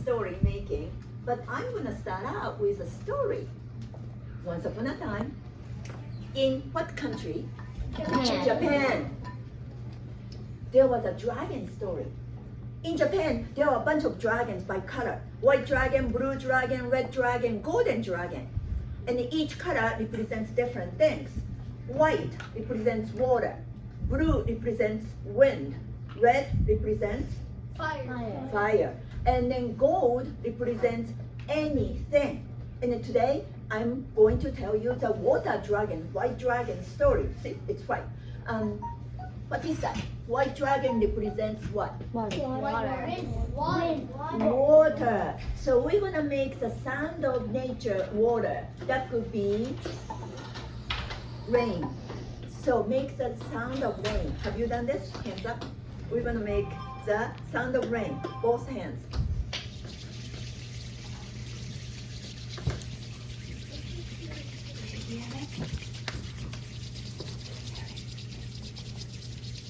story making, but I'm gonna start out with a story. Once upon a time, in what country? Japan. There was a dragon story. In Japan, there are a bunch of dragons by color. White dragon, blue dragon, red dragon, golden dragon. And each color represents different things. White represents water. Blue represents wind. Red represents fire. And then gold represents anything. And today, I'm going to tell you the water dragon, white dragon story. See, it's white. What is that? White dragon represents what? Water. So we're gonna make the sound of nature water. That could be rain. So make the sound of rain. Have you done this? Hands up. We're gonna make the sound of rain. Both hands.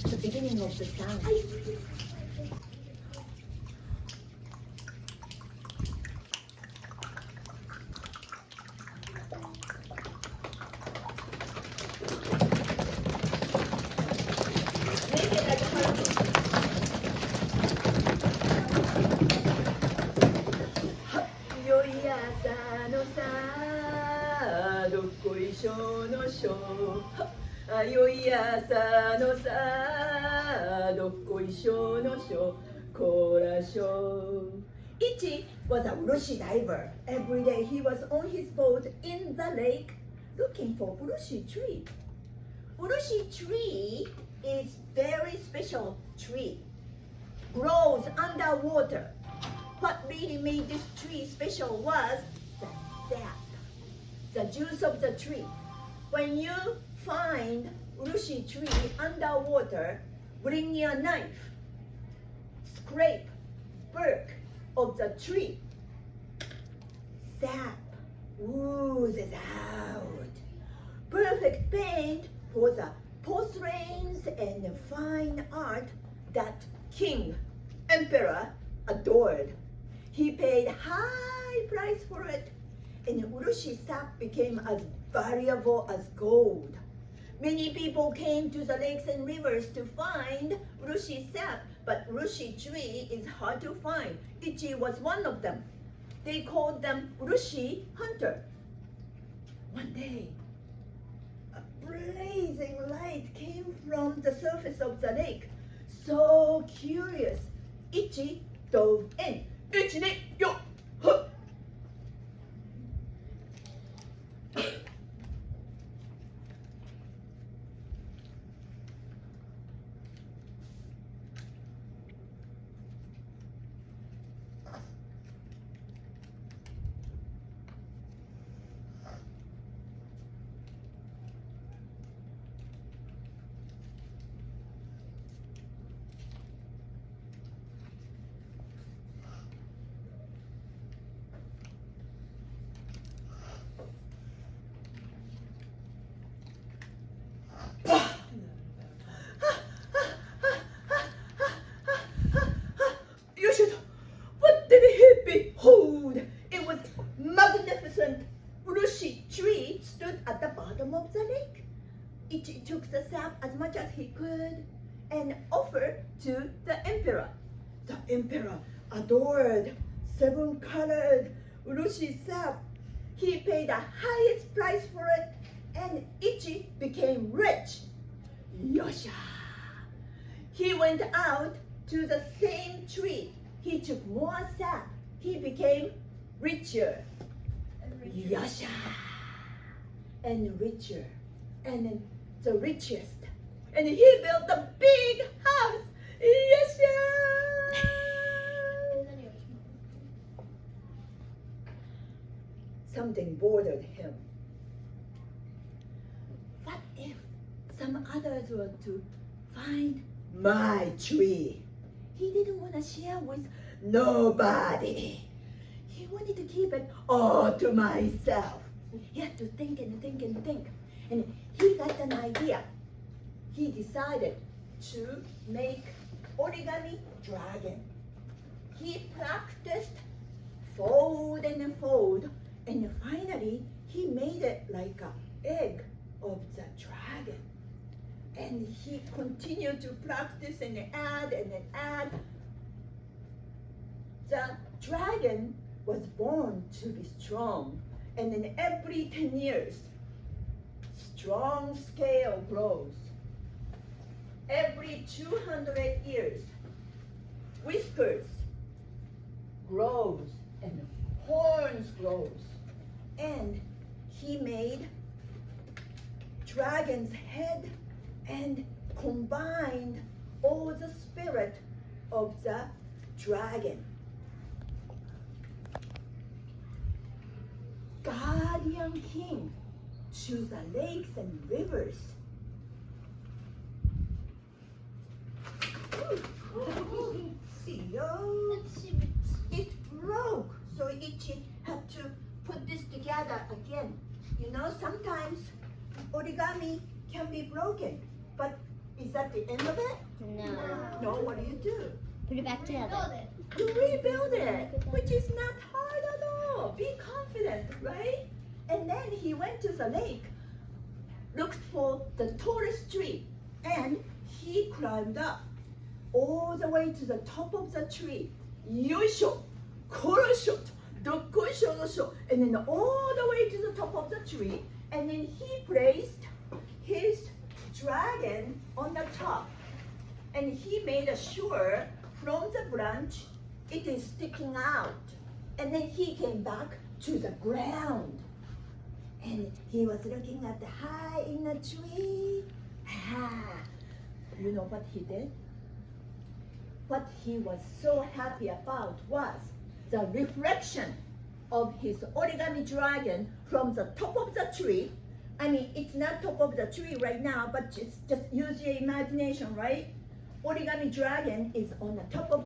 The beginning of the sound. Make it like a heartbeat. Yo ya sa no sa, do koi sho no sho. あよい朝のさどっこいしょのしょこらしょ Ichi was a urushi diver. Every day he was on his boat in the lake looking for urushi tree. Urushi tree is very special tree. Grows underwater. What really made this tree special was the sap, the juice of the tree. When you find urushi tree underwater, bring your knife, scrape bark of the tree. Sap oozes out. Perfect paint for the porcelains and the fine art that king, emperor adored. He paid high price for it, and urushi sap became as valuable as gold. Many people came to the lakes and rivers to find urushi sap, but urushi tree is hard to find. Ichi was one of them. They called them urushi hunter. One day, a blazing light came from the surface of the lake. So curious, Ichi dove in. Ichi ni yo, huh. What did he behold? It was magnificent. Urushi tree stood at the bottom of the lake. Ichi took the sap as much as he could and offered to the emperor. The emperor adored 7-colored urushi sap. He paid the highest price for it, and Ichi became rich. Yosha! He went out to the same tree. He took more sap. He became richer. Yosha! And richer. And then the richest. And he built a big house. Yosha! Something bothered him. What if some others were to find my tree? He didn't want to share with nobody. He wanted to keep it all to myself. He had to think and think and think. And he got an idea. He decided to make origami dragon. He practiced And finally, he made it like an egg of the dragon. And he continued to practice and add and add. The dragon was born to be strong. And then every 10 years, strong scale grows. Every 200 years, whiskers grows and horns grows. And he made dragon's head and combined all the spirit of the dragon. Guardian king choose the lakes and rivers. It broke, so Ichi had to put this together again. You know, sometimes origami can be broken, but is that the end of it? No. No, what do? Put it back together. You rebuild it, which is not hard at all. Be confident, right? And then he went to the lake, looked for the tallest tree, and he climbed up all the way to the top of the tree. Yoisho, korosho, dokkoisho no sho, and then all the way to the top of the tree, and then he placed his dragon on the top, and he made sure from the branch it is sticking out, and then he came back to the ground, and he was looking at the high in the tree. You know what he did? What he was so happy about was the reflection of his origami dragon from the top of the tree. I mean, it's not top of the tree right now, but just use your imagination, right? Origami dragon is on the top of